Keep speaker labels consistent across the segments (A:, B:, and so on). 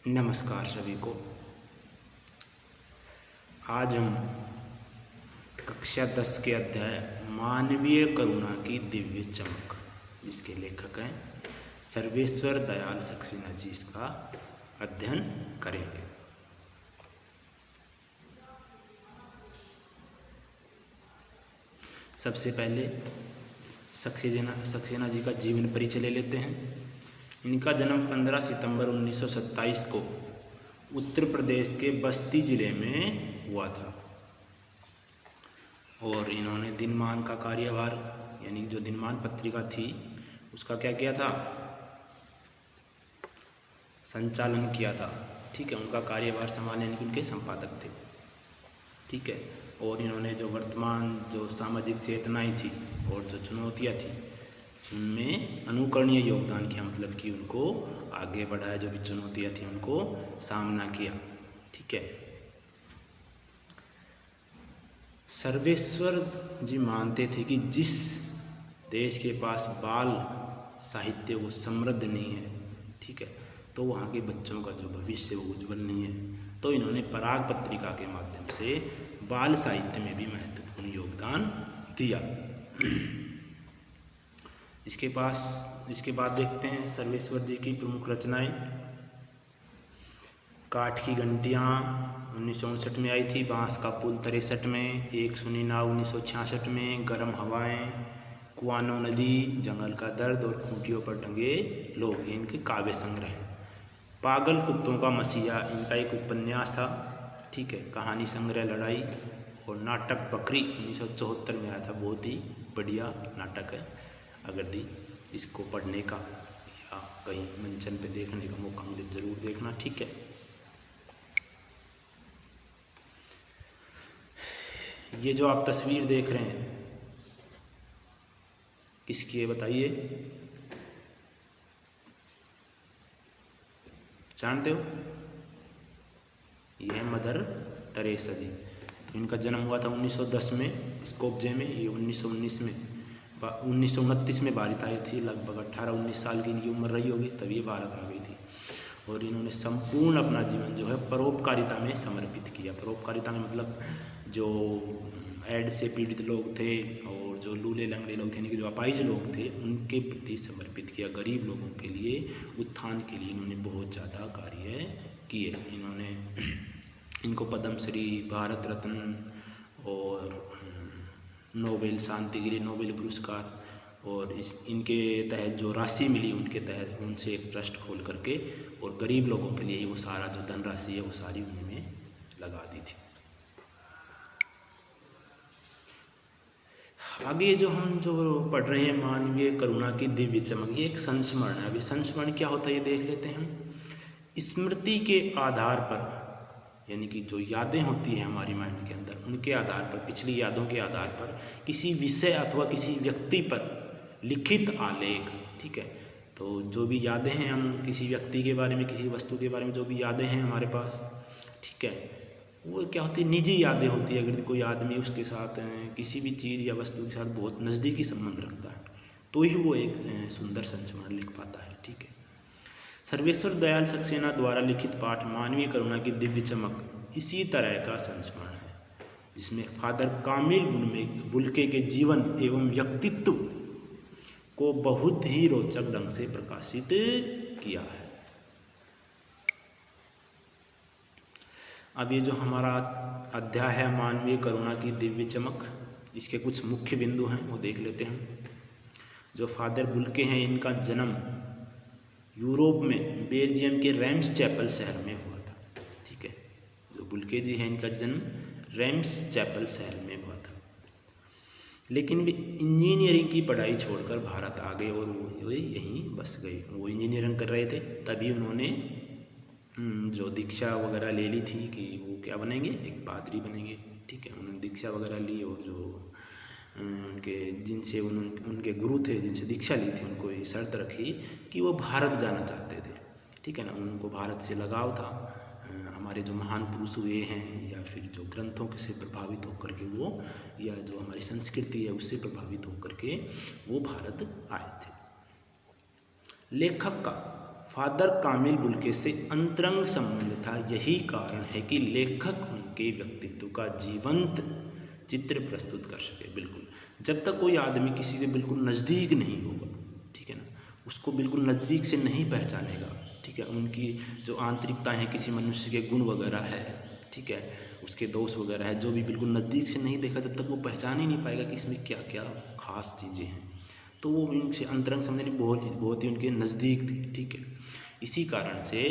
A: नमस्कार सभी को। आज हम कक्षा 10 के अध्याय मानवीय करुणा की दिव्य चमक, जिसके लेखक हैं सर्वेश्वर दयाल सक्सेना जी, इसका अध्ययन करेंगे। सबसे पहले सक्सेना जी का जीवन परिचय ले लेते हैं। इनका जन्म 15 सितंबर 1927 को उत्तर प्रदेश के बस्ती जिले में हुआ था और इन्होंने दिनमान का कार्यभार, यानी जो दिनमान पत्रिका थी उसका क्या किया था, संचालन किया था। ठीक है, उनका कार्यभार संभालने, यानी कि उनके संपादक थे। ठीक है, और इन्होंने जो वर्तमान जो सामाजिक चेतनाएं थी और जो चुनौतियां थी उनमें अनुकरणीय योगदान किया, मतलब कि उनको आगे बढ़ाया, जो भी चुनौतियां थी उनको सामना किया। ठीक है, सर्वेश्वर जी मानते थे कि जिस देश के पास बाल साहित्य वो समृद्ध नहीं है, ठीक है, तो वहाँ के बच्चों का जो भविष्य वो उज्जवल नहीं है। तो इन्होंने पराग पत्रिका के माध्यम से बाल साहित्य में भी महत्वपूर्ण योगदान दिया। इसके बाद देखते हैं सर्वेश्वर जी की प्रमुख रचनाएं। काठ की घंटियाँ 1959 में आई थी, बांस का पुल 63 में, एक सुनी नाव 1966 में, गर्म हवाएं, कुआनो नदी, जंगल का दर्द और खूंटियों पर टंगे लोग, ये इनके काव्य संग्रह हैं। पागल कुत्तों का मसीहा इनका एक उपन्यास था। ठीक है, कहानी संग्रह लड़ाई और नाटक बकरी 1974 में आया था, बहुत ही बढ़िया नाटक है। अगर इसको पढ़ने का या कहीं मंचन पे देखने का मौका मिले जरूर देखना। ठीक है, ये जो आप तस्वीर देख रहे हैं किसकी है बताइए, जानते हो? ये है मदर टेरेसा जी। तो इनका जन्म हुआ था 1910 में स्कोपजे में। ये 1929 में भारत आई थी। लगभग 18-19 साल की इनकी उम्र रही होगी, तभी भारत आ गई थी। और इन्होंने संपूर्ण अपना जीवन जो है परोपकारिता में समर्पित किया। परोपकारिता में मतलब जो एड्स से पीड़ित लोग थे और जो लूले लंगड़े लोग थे, यानी कि जो अपाहिज लोग थे, उनके प्रति समर्पित किया। गरीब लोगों के लिए उत्थान के लिए इन्होंने बहुत ज़्यादा कार्य किए। इनको पद्मश्री, भारत रत्न और नोबेल शांति के लिए नोबेल पुरस्कार और इनके तहत जो राशि मिली उनके तहत उनसे एक ट्रस्ट खोल करके और गरीब लोगों के लिए वो सारा जो धनराशि है वो सारी उन्होंने लगा दी थी। आगे जो हम पढ़ रहे हैं मानवीय करुणा की दिव्य चमक, ये एक संस्मरण है। अभी संस्मरण क्या होता है ये देख लेते हैं हम। स्मृति के आधार पर, यानी कि जो यादें होती हैं हमारी माइंड के अंदर, उनके आधार पर, पिछली यादों के आधार पर किसी विषय अथवा किसी व्यक्ति पर लिखित आलेख। ठीक है, तो जो भी यादें हैं, हम किसी व्यक्ति के बारे में, किसी वस्तु के बारे में जो भी यादें हैं हमारे पास, ठीक है, वो क्या होती है, निजी यादें होती है। अगर कोई आदमी उसके साथ किसी भी चीज़ या वस्तु के साथ बहुत नज़दीकी संबंध रखता है तो ही वो एक सुंदर संस्मरण लिख पाता है। ठीक है, सर्वेश्वर दयाल सक्सेना द्वारा लिखित पाठ मानवीय करुणा की दिव्य चमक इसी तरह का संस्मरण है, जिसमें फादर कामिल बुल्के के जीवन एवं व्यक्तित्व को बहुत ही रोचक ढंग से प्रकाशित किया है। अब ये जो हमारा अध्याय है मानवीय करुणा की दिव्य चमक, इसके कुछ मुख्य बिंदु हैं वो देख लेते हैं। जो फादर बुल्के हैं, इनका जन्म यूरोप में बेल्जियम के रेम्स चैपल शहर में हुआ था। ठीक है, जो बुल्के जी हैं इनका जन्म रेम्स चैपल शहर में हुआ था, लेकिन वे इंजीनियरिंग की पढ़ाई छोड़कर भारत आ गए और वो यहीं बस गए। वो इंजीनियरिंग कर रहे थे, तभी उन्होंने जो दीक्षा वगैरह ले ली थी कि वो क्या बनेंगे, एक पादरी बनेंगे। ठीक है, उन्होंने दीक्षा वगैरह ली और जो जिनसे उनके गुरु थे, जिनसे दीक्षा ली थी, उनको ये शर्त रखी कि वो भारत जाना चाहते थे। ठीक है ना, उनको भारत से लगाव था। हमारे जो महान पुरुष हुए हैं या फिर जो ग्रंथों से प्रभावित होकर के वो, या जो हमारी संस्कृति है उससे प्रभावित होकर के वो भारत आए थे। लेखक का फादर कामिल बुल्के से अंतरंग संबंध था। यही कारण है कि लेखक उनके व्यक्तित्व का जीवंत चित्र प्रस्तुत कर सके। बिल्कुल, जब तक कोई आदमी किसी के बिल्कुल नज़दीक नहीं होगा, ठीक है ना, उसको बिल्कुल नज़दीक से नहीं पहचानेगा, ठीक है, उनकी जो आंतरिकता है, किसी मनुष्य के गुण वगैरह है, ठीक है, उसके दोष वगैरह है, जो भी बिल्कुल नज़दीक से नहीं देखा, तब तक वो पहचान ही नहीं पाएगा कि इसमें क्या क्या खास चीज़ें हैं। तो वो उनसे अंतरंग समझने बहुत ही उनके नज़दीक थे, ठीक है। इसी कारण से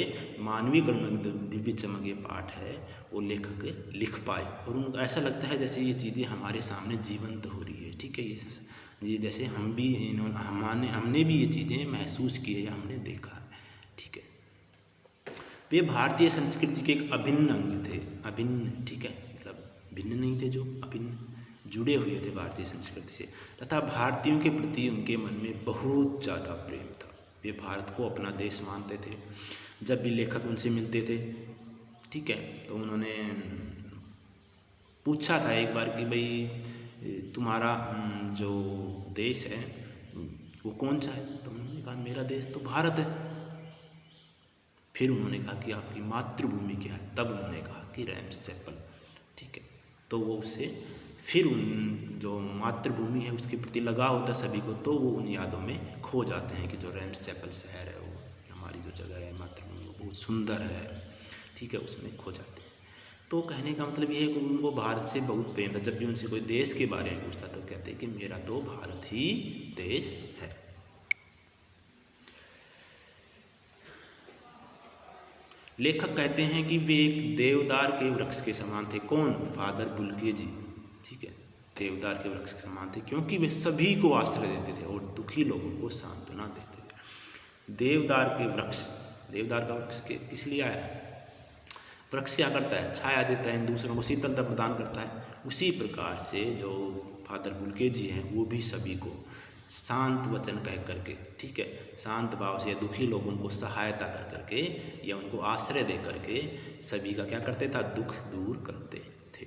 A: मानवीय करुणा की दिव्य चमक ये पाठ है वो लेखक लिख पाए, और उनको ऐसा लगता है जैसे ये चीज़ें हमारे सामने जीवंत हो रही है, ठीक है। ये जैसे हम भी हमने भी ये चीज़ें महसूस की है या हमने देखा है, ठीक है। वे भारतीय संस्कृति के एक अभिन्न अंग थे, अभिन्न, ठीक है, मतलब भिन्न नहीं थे, जो अभिन्न जुड़े हुए थे भारतीय संस्कृति से, तथा भारतीयों के प्रति उनके मन में बहुत ज़्यादा प्रेम था। वे भारत को अपना देश मानते थे। जब भी लेखक उनसे मिलते थे, ठीक है, तो उन्होंने पूछा था एक बार कि भाई तुम्हारा जो देश है वो कौन सा है, तो उन्होंने कहा मेरा देश तो भारत है। फिर उन्होंने कहा कि आपकी मातृभूमि क्या है, तब उन्होंने कहा कि रैम्स चैपल, ठीक है। तो वो उससे फिर उन जो मातृभूमि है उसके प्रति लगाव होता सभी को, तो वो उन यादों में खो जाते हैं कि जो रैम्स चैपल शहर है, वो हमारी जो जगह है मातृभूमि वो बहुत सुंदर है, ठीक है, उसमें खो जाते हैं। तो कहने का मतलब ये है कि उनको भारत से बहुत प्रेम था। जब भी उनसे कोई देश के बारे में पूछता तो कहते हैं कि मेरा तो भारत ही देश है। लेखक कहते हैं कि वे एक देवदार के वृक्ष के समान थे। कौन? फादर बुल्के जी, ठीक है, देवदार के वृक्ष के समान थे, क्योंकि वे सभी को आश्रय देते थे और दुखी लोगों को सांत्वना देते थे। देवदार के वृक्ष, देवदार का वृक्ष किस लिए आया है? वृक्ष क्या करता है? छाया देता है, दूसरों को शीतलता प्रदान करता है। उसी प्रकार से जो फादर बुल्के जी हैं वो भी सभी को शांत वचन कह करके, ठीक है, शांत भाव से दुखी लोगों को सहायता कर करके या उनको आश्रय दे करके सभी का क्या करते था? दुख दूर करते थे।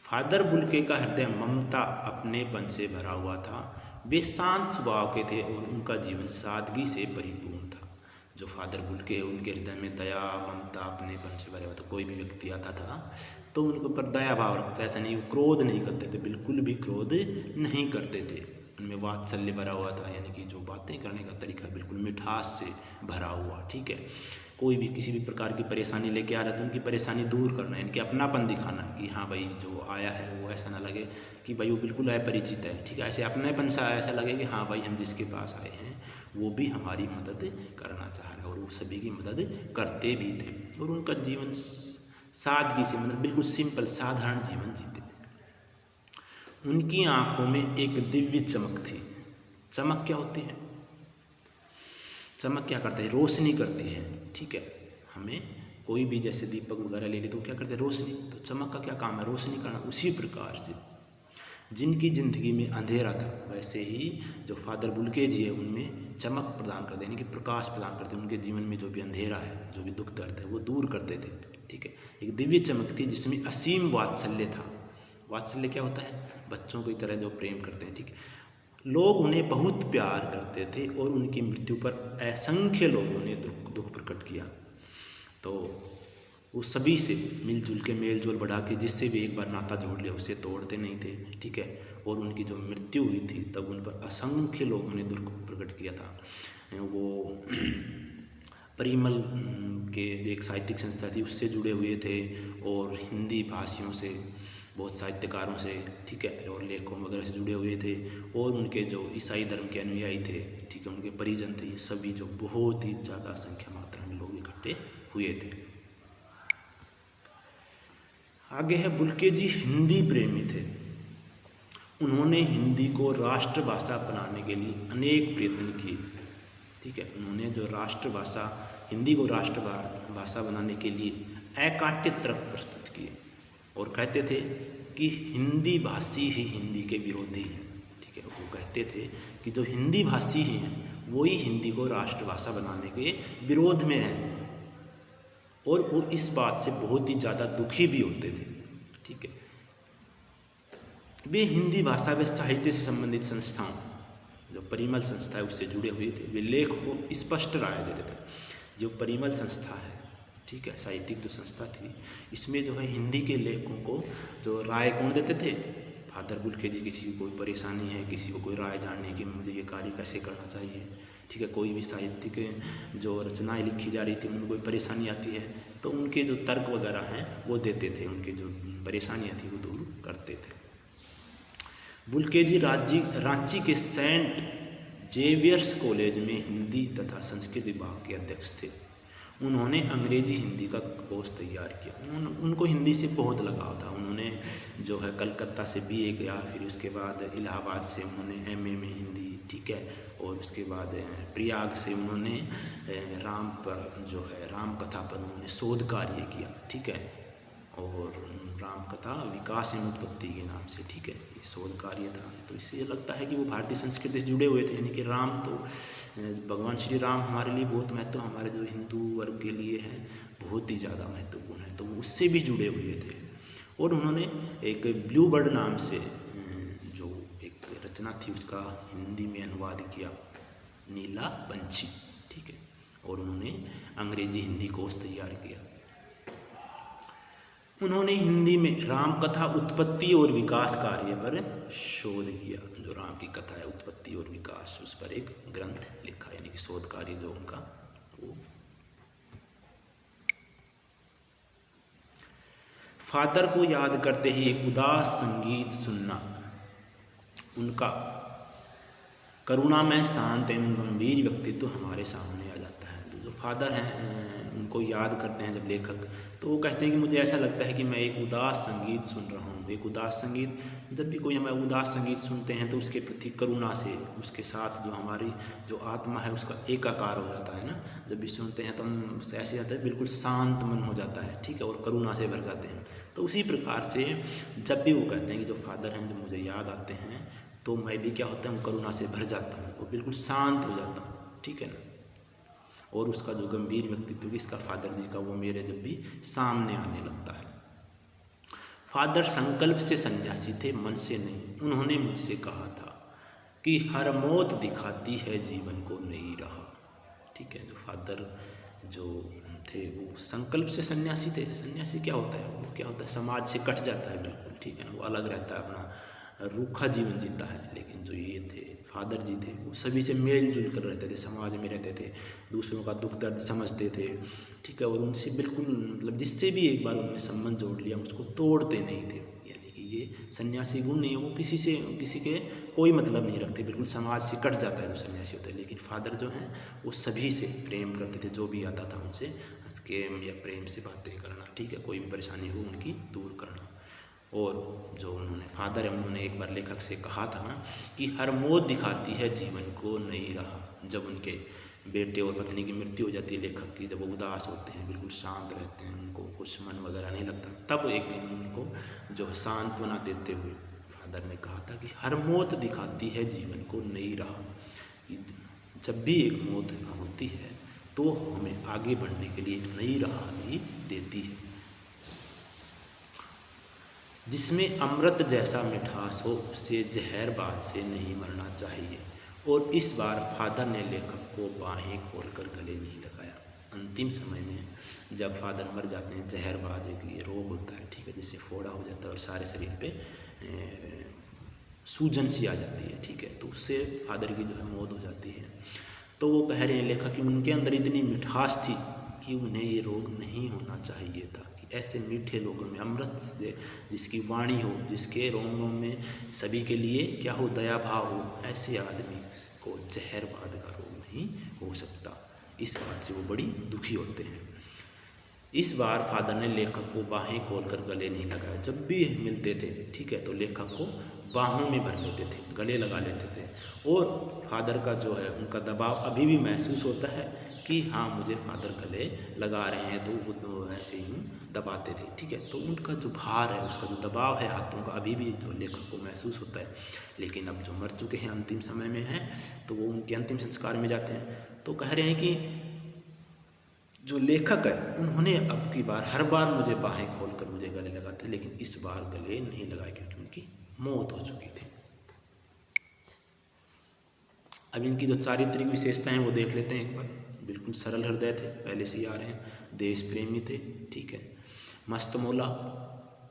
A: फादर बुल्के का हृदय ममता अपनेपन से भरा हुआ था। वे शांत स्वभाव के थे और उनका जीवन सादगी से परिपूर्ण था। जो फादर बुल्के है उनके हृदय में दया, ममता, अपनेपन से भरा हुआ था। कोई भी व्यक्ति आता था तो उनके ऊपर दया भाव रखता है, ऐसा नहीं, क्रोध नहीं करते थे, बिल्कुल भी क्रोध नहीं करते थे। उनमें वात्सल्य भरा हुआ था, यानी कि जो बातें करने का तरीका बिल्कुल मिठास से भरा हुआ, ठीक है। कोई भी किसी भी प्रकार की परेशानी लेके आ रहा है तो उनकी परेशानी दूर करना, इनके अपनापन दिखाना कि हाँ भाई जो आया है वो ऐसा ना लगे कि भाई वो बिल्कुल अपरिचित है, ठीक है, ऐसे अपनेपन सा ऐसा लगे कि हाँ भाई हम जिसके पास आए हैं वो भी हमारी मदद करना चाह रहा है, और वो सभी की मदद करते भी थे। और उनका जीवन सादगी से, मतलब बिल्कुल सिंपल साधारण जीवन जीते थे। उनकी आंखों में एक दिव्य चमक थी। चमक क्या होती है? चमक क्या करता है? रोशनी करती है, ठीक है। हमें कोई भी जैसे दीपक वगैरह ले ले तो क्या करते हैं? रोशनी। तो चमक का क्या काम है? रोशनी करना। उसी प्रकार से जिनकी ज़िंदगी में अंधेरा था, वैसे ही जो फादर बुल्के जी है उनमें चमक प्रदान करते, यानी कि प्रकाश प्रदान करते। उनके जीवन में जो भी अंधेरा है, जो भी दुख दर्द है, वो दूर करते थे, ठीक है। एक दिव्य चमक थी जिसमें असीम वात्सल्य था। वात्सल्य क्या होता है? बच्चों की तरह जो प्रेम करते हैं, ठीक है। लोग उन्हें बहुत प्यार करते थे और उनकी मृत्यु पर असंख्य लोगों ने दुख प्रकट किया। तो वो सभी से मिलजुल के मेल जोल बढ़ा के, जिससे भी एक बार नाता जोड़ लिया उसे तोड़ते नहीं थे, ठीक है। और उनकी जो मृत्यु हुई थी तब उन पर असंख्य लोगों ने दुख प्रकट किया था। वो परिमल के एक साहित्यिक संस्था थी उससे जुड़े हुए थे, और हिंदी भाषियों से, बहुत साहित्यकारों से, ठीक है, और लेखकों वगैरह से जुड़े हुए थे। और उनके जो ईसाई धर्म के अनुयायी थे, ठीक है, उनके परिजन थे, ये सभी जो बहुत ही ज़्यादा संख्या मात्रा में लोग इकट्ठे हुए थे। आगे है, बुल्के जी हिंदी प्रेमी थे। उन्होंने हिंदी को राष्ट्रभाषा बनाने के लिए अनेक प्रयत्न किए, ठीक है। उन्होंने जो राष्ट्रभाषा, हिंदी को राष्ट्रभाषा बनाने के लिए अकाट्य तर्क प्रस्तुत किए और कहते थे कि हिंदी भाषी ही हिंदी के विरोधी हैं, ठीक है। वो कहते थे कि जो हिंदी भाषी ही हैं वही हिंदी को राष्ट्रभाषा बनाने के विरोध में हैं, और वो इस बात से बहुत ही ज़्यादा दुखी भी होते थे, ठीक है। वे हिंदी भाषा व साहित्य से संबंधित संस्थाओं, जो परिमल संस्था है उससे जुड़े हुए थे। वे लेख को स्पष्ट राय देते थे। जो परिमल संस्था है, ठीक है, साहित्यिक जो संस्था थी, इसमें जो है हिंदी के लेखकों को जो राय कौन देते थे, फादर बुल्खे जी। किसी को कोई परेशानी है, किसी को कोई राय जाननी है कि मुझे ये कार्य कैसे करना चाहिए, ठीक है, कोई भी साहित्यिक जो रचनाएं लिखी जा रही थी उनको कोई परेशानी आती है तो उनके जो तर्क वगैरह हैं वो देते थे, उनके जो परेशानियाँ थी वो दूर करते थे। बुल्खे जी रांची के सेंट जेवियर्स कॉलेज में हिंदी तथा संस्कृत विभाग के अध्यक्ष थे। उन्होंने अंग्रेजी हिंदी का कोर्स तैयार किया। उनको हिंदी से बहुत लगाव था। उन्होंने जो है कलकत्ता से बीए किया, फिर उसके बाद इलाहाबाद से उन्होंने एमए में हिंदी, ठीक है, और उसके बाद प्रयाग से उन्होंने राम पर जो है राम कथा पर उन्होंने शोध कार्य किया, ठीक है, और राम कथा विकास एवं उत्पत्ति के नाम से, ठीक है, ये शोध कार्य था। तो इससे ये लगता है कि वो भारतीय संस्कृति से जुड़े हुए थे, यानी कि राम तो भगवान श्री राम हमारे लिए बहुत महत्व, हमारे जो हिंदू वर्ग के लिए है बहुत ही ज़्यादा महत्वपूर्ण है, तो उससे भी जुड़े हुए थे। और उन्होंने एक ब्लू बर्ड नाम से जो एक रचना थी उसका हिंदी में अनुवाद किया, नीला पंछी, ठीक है, और उन्होंने अंग्रेजी हिंदी कोर्स तैयार किया। उन्होंने हिंदी में राम कथा उत्पत्ति और विकास कार्य पर शोध किया। जो राम की कथा है उत्पत्ति और विकास, उस पर एक ग्रंथ लिखा, यानी कि शोध कार्य जो उनका वो। फादर को याद करते ही एक उदास संगीत सुनना उनका करुणामय, शांत एवं गंभीर व्यक्तित्व हमारे सामने आ जाता है। तो जो फादर हैं उनको याद करते हैं जब लेखक, तो वो कहते हैं कि मुझे ऐसा लगता है कि मैं एक उदास संगीत सुन रहा हूँ। एक उदास संगीत, जब भी कोई हमें उदास संगीत सुनते हैं तो उसके प्रति करुणा से, उसके साथ जो हमारी जो आत्मा है उसका एकाकार हो जाता है ना। जब भी सुनते हैं तो हम ऐसे आता है बिल्कुल शांत मन हो जाता है, ठीक है, और करुणा से भर जाते हैं। तो उसी प्रकार से जब भी वो कहते हैं कि जो फादर हैं जो मुझे याद आते हैं तो मैं भी क्या होता है करुणा से भर जाता हूँ और बिल्कुल शांत हो जाता हूँ, ठीक है ना। और उसका जो गंभीर व्यक्तित्व इसका फादर जी का, वो मेरे जब भी सामने आने लगता है। फादर संकल्प से सन्यासी थे, मन से नहीं। उन्होंने मुझसे कहा था कि हर मौत दिखाती है जीवन को नहीं रहा, ठीक है। जो फादर जो थे वो संकल्प से सन्यासी थे। सन्यासी क्या होता है, वो क्या होता है समाज से कट जाता है बिल्कुल, ठीक है ना, वो अलग रहता है, अपना रूखा जीवन जीता है। लेकिन जो ये थे फादर जी थे वो सभी से मेल जुल कर रहते थे, समाज में रहते थे, दूसरों का दुख दर्द समझते थे, ठीक है, और उनसे बिल्कुल मतलब जिससे भी एक बार उन्होंने संबंध जोड़ लिया उसको तोड़ते नहीं थे। यानी कि ये सन्यासी गुण नहीं है, वो किसी से किसी के कोई मतलब नहीं रखते, बिल्कुल समाज से कट जाता है जो सन्यासी होता है। लेकिन फादर जो हैं वो सभी से प्रेम करते थे, जो भी आता था उनसे हंस के या प्रेम से बातें करना, ठीक है, कोई भी परेशानी हो उनकी दूर करना। और जो उन्होंने फादर है उन्होंने एक बार लेखक से कहा था कि हर मौत दिखाती है जीवन को नहीं रहा। जब उनके बेटे और पत्नी की मृत्यु हो जाती है लेखक की, जब वो उदास होते हैं, बिल्कुल शांत रहते हैं, उनको कुछ मन वगैरह नहीं लगता, तब एक दिन उनको जो सांत्वना देते हुए फादर ने कहा था कि हर मौत दिखाती है जीवन को नहीं रहा। जब भी एक मौत होती है तो हमें आगे बढ़ने के लिए एक नई राह भी देती है, जिसमें अमृत जैसा मिठास हो, उससे जहरबाद से नहीं मरना चाहिए। और इस बार फादर ने लेखक को बाहें खोलकर गले नहीं लगाया। अंतिम समय में जब फादर मर जाते हैं, जहरबाद एक ये रोग होता है, ठीक है, जिससे फोड़ा हो जाता है और सारे शरीर पे सूजन सी आ जाती है, ठीक है, तो उससे फादर की जो है मौत हो जाती है। तो वो कह रहे हैं लेखक कि उनके अंदर इतनी मिठास थी कि उन्हें ये रोग नहीं होना चाहिए था। ऐसे मीठे लोगों में अमृत से जिसकी वाणी हो, जिसके रोम रोम में सभी के लिए क्या हो, दया भाव हो, ऐसे आदमी को जहरबाद का रोग नहीं हो सकता। इस बात से वो बड़ी दुखी होते हैं। इस बार फादर ने लेखक को बाहें खोलकर गले नहीं लगाया। जब भी मिलते थे, ठीक है, तो लेखक को बाहों में भर लेते थे, गले लगा लेते थे। और फादर का जो है उनका दबाव अभी भी महसूस होता है कि हाँ मुझे फादर गले लगा रहे हैं, तो वो ऐसे ही दबाते थे, ठीक है। तो उनका जो भार है, उसका जो दबाव है हाथों का, अभी भी जो लेखक को महसूस होता है। लेकिन अब जो मर चुके हैं, अंतिम समय में हैं, तो वो उनके अंतिम संस्कार में जाते हैं। तो कह रहे हैं कि जो लेखक है उन्होंने अब की बार हर बार मुझे बाहें खोलकर मुझे गले लगाते, लेकिन इस बार गले नहीं लगाए क्योंकि उनकी मौत हो चुकी थी। अब इनकी जो चारित्रिक विशेषताएं वो देख लेते हैं एक बार। बिल्कुल सरल हृदय थे, पहले से ही आ रहे हैं, देश प्रेमी थे, ठीक है, मस्त मौला,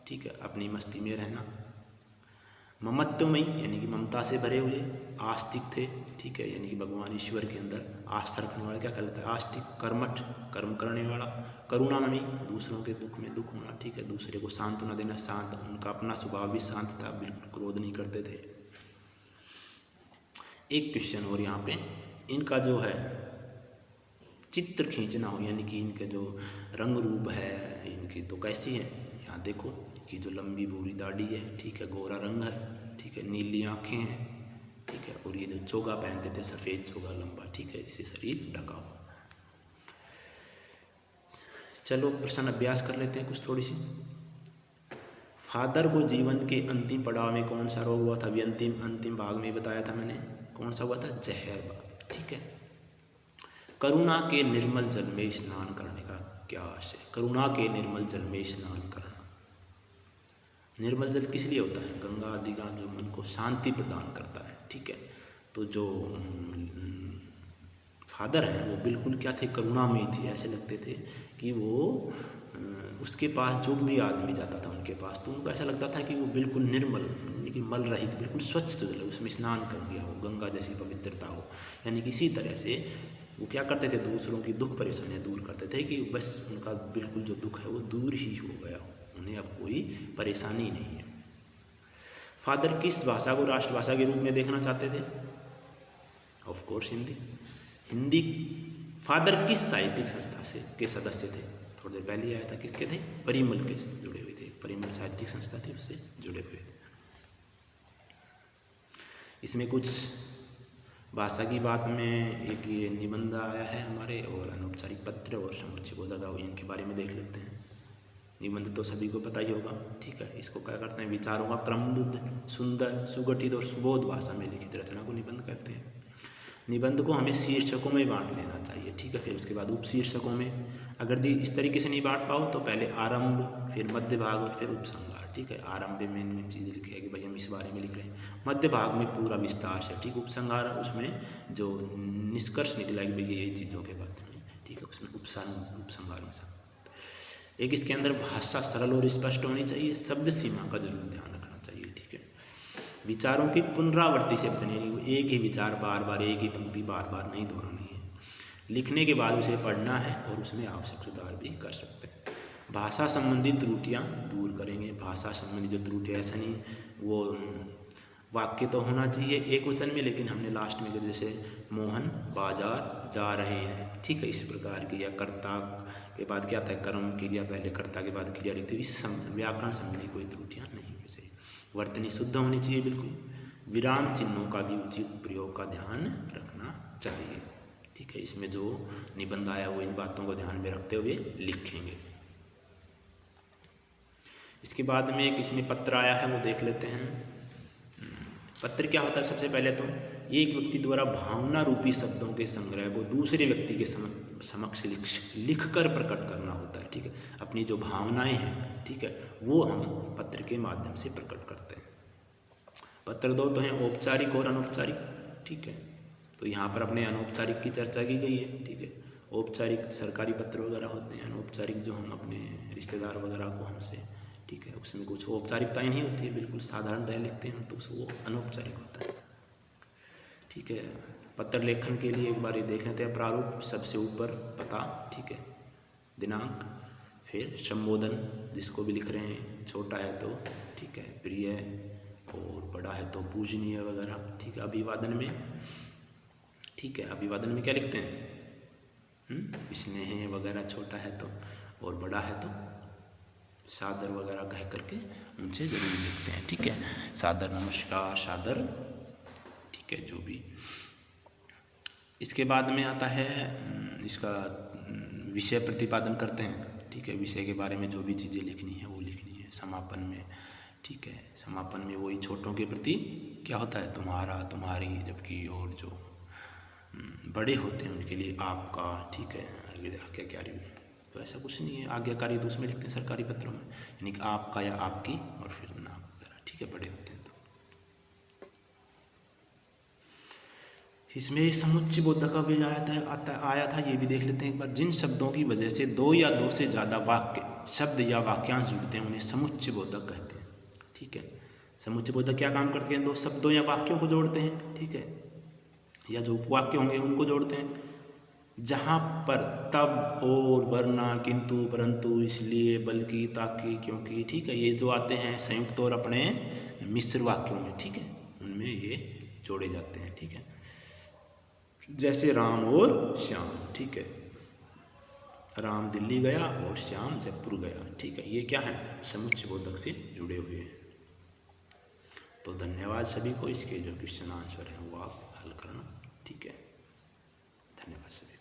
A: ठीक है, अपनी मस्ती में रहना, ममत्वमयी यानी कि ममता से भरे हुए, आस्तिक थे, ठीक है, यानी कि भगवान ईश्वर के अंदर आस्था रखने वाला क्या कहलाता है, आस्तिक, कर्मठ, कर्म करने वाला, करुणामयी, दूसरों के दुख में दुख होना, ठीक है, दूसरे को सांत्वना देना, शांत, उनका अपना स्वभाव भी शांत था, बिल्कुल क्रोध नहीं करते थे। एक क्वेश्चन और यहाँ पे, इनका जो है चित्र खींचना हो, यानी कि इनके जो रंग रूप है इनकी तो कैसी है, यहाँ देखो कि जो लंबी भूरी दाढ़ी है, ठीक है, गोरा रंग है, ठीक है, नीली आँखें हैं, ठीक है, और ये जो चोगा पहनते थे, सफ़ेद चोगा लंबा, ठीक है, इससे शरीर ढका हुआ। चलो प्रश्न अभ्यास कर लेते हैं कुछ थोड़ी सी। फादर को जीवन के अंतिम पड़ाव में कौन सा रोग हुआ था, अभी अंतिम भाग में बताया था मैंने, कौन सा हुआ था, जहर, ठीक है। करुणा के निर्मल जल में स्नान करने का क्या आशय, करुणा के निर्मल जल में स्नान करना, निर्मल जल किस लिए होता है, गंगा आदि का जो मन को शांति प्रदान करता है, ठीक है। तो जो फादर हैं वो बिल्कुल क्या थे, करुणामयी थे, ऐसे लगते थे कि वो उसके पास जो भी आदमी जाता था उनके पास, तो उनको ऐसा लगता था कि वो बिल्कुल निर्मल, यानी कि मल रहित, बिल्कुल स्वच्छ जल, उसमें स्नान कर दिया हो, गंगा जैसी पवित्रता हो, यानी कि इसी तरह से वो क्या करते थे, दूसरों की दुख परेशानियाँ दूर करते थे कि बस उनका बिल्कुल जो दुख है वो दूर ही हो गया हो, उन्हें अब कोई परेशानी नहीं है। फादर किस भाषा को राष्ट्रभाषा के रूप में देखना चाहते थे, of course Hindi. Hindi, father किस साहित्यिक संस्था से के सदस्य थे, थोड़ी देर पहले आया था, किसके थे, परिमल के जुड़े हुए थे, परिमल साहित्यिक संस्था थी उससे जुड़े हुए थे। इसमें कुछ भाषा की बात में एक ये निबंध आया है हमारे, और अनौपचारिक पत्र और समुच्चय बोधक, इनके बारे में देख लेते हैं। निबंध तो सभी को पता ही होगा, ठीक है। इसको क्या करते हैं, विचारों का क्रमबद्ध, सुंदर, सुगठित और सुबोध भाषा में लिखित रचना को निबंध कहते हैं। निबंध को हमें शीर्षकों में बांट लेना चाहिए, ठीक है, फिर उसके बाद उपशीर्षकों में। अगर इस तरीके से नहीं बांट पाओ तो पहले आरंभ, फिर मध्य भाग और फिर उपसंहार, ठीक है। आरंभ में मेन चीज़ लिखी है कि भाई हम इस बारे में लिख रहे हैं, मध्य भाग में पूरा विस्तार से, ठीक। उपसंहार उसमें जो निष्कर्ष निकला कि भाई ये चीज़ों के बारे में, ठीक है, उसमें उपसंहार में सब। एक इसके अंदर भाषा सरल और स्पष्ट होनी चाहिए, शब्द सीमा का जरूर ध्यान रखना चाहिए, ठीक है। विचारों की पुनरावृत्ति से बचने, एक ही विचार बार बार, एक ही पंक्ति बार बार नहीं दोहरानी है। लिखने के बाद उसे पढ़ना है और उसमें आवश्यक सुधार भी कर सकते हैं। भाषा संबंधी त्रुटियां दूर करेंगे, भाषा संबंधी जो त्रुटियाँ, ऐसा नहीं वो वाक्य तो होना चाहिए एक वचन में, लेकिन हमने लास्ट में जैसे मोहन बाजार जा रहे हैं, ठीक है, इस प्रकार की, या कर्ता के बाद क्या था, कर्म क्रिया, पहले कर्ता के बाद क्रिया लिखते, इस व्याकरण संबंधी कोई त्रुटियाँ नहीं होनी चाहिए। वर्तनी शुद्ध होनी चाहिए बिल्कुल। विराम चिन्हों का भी उचित प्रयोग का ध्यान रखना चाहिए, ठीक है। इसमें जो निबंध आया वो इन बातों को ध्यान में रखते हुए लिखेंगे। इसके बाद में एक इसमें पत्र आया है, वो देख लेते हैं। पत्र क्या होता है, सबसे पहले तो एक व्यक्ति द्वारा भावना रूपी शब्दों के संग्रह को दूसरे व्यक्ति के समक्ष लिख कर प्रकट करना होता है, ठीक है। अपनी जो भावनाएं हैं, ठीक है, वो हम पत्र के माध्यम से प्रकट करते हैं। पत्र दो तो हैं औपचारिक और अनौपचारिक, ठीक है। तो यहाँ पर अपने अनौपचारिक की चर्चा की गई है, ठीक है। औपचारिक सरकारी पत्र वगैरह होते हैं, अनौपचारिक जो हम अपने रिश्तेदार वगैरह को हमसे, ठीक है, उसमें कुछ औपचारिकताएं नहीं होती है, बिल्कुल साधारणतः लिखते हैं तो वो अनौपचारिक होता है, ठीक है। पत्र लेखन के लिए एक बार ये देख लेते हैं। प्रारूप, सबसे ऊपर पता, ठीक है, दिनांक, फिर संबोधन, जिसको भी लिख रहे हैं, छोटा है तो ठीक है प्रिय, और बड़ा है तो पूजनीय वगैरह, ठीक है। अभिवादन में, ठीक है, अभिवादन में क्या लिखते हैं, स्नेह वगैरह, छोटा है तो, और बड़ा है तो सादर वगैरह कह करके उनसे जरूर लिखते हैं, ठीक है। सादर नमस्कार, सादर, ठीक है, जो भी। इसके बाद में आता है इसका विषय प्रतिपादन करते हैं, ठीक है। विषय के बारे में जो भी चीज़ें लिखनी है वो लिखनी है। समापन में, ठीक है, समापन में वही छोटों के प्रति क्या होता है, तुम्हारा, तुम्हारी, जबकि और जो बड़े होते हैं उनके लिए आपका, ठीक है, आज्ञाकारी। तो ऐसा कुछ नहीं है, आज्ञाकारी तो उसमें लिखते हैं सरकारी पत्रों में, यानी कि आपका या आपकी और फिर नाम वगैरह, ठीक है, बड़े होते हैं तो। इसमें समुच्चय बोधक का भी आया था, ये भी देख लेते हैं एक बार। जिन शब्दों की वजह से दो या दो से ज़्यादा वाक्य, शब्द या वाक्यांश जुड़ते हैं उन्हें समुच्चय बोधक कहते हैं। ठीक है, समुच्चय बोधक क्या काम करते हैं? दो शब्दों या वाक्यों को जोड़ते हैं। ठीक है, या जो उपवाक्य होंगे उनको जोड़ते हैं। जहाँ पर तब, और, वरना, किंतु, परंतु, इसलिए, बल्कि, ताकि, क्योंकि, ठीक है, ये जो आते हैं संयुक्त और अपने मिश्र वाक्यों में, ठीक है, उनमें ये जोड़े जाते हैं। ठीक है, जैसे राम और श्याम। ठीक है, राम दिल्ली गया और श्याम जयपुर गया। ठीक है, ये क्या है? समुच्चय बोधक से जुड़े हुए हैं। तो धन्यवाद सभी को। इसके जो क्वेश्चन आंसर हैं वो आप हल करना। ठीक है, धन्यवाद सभी।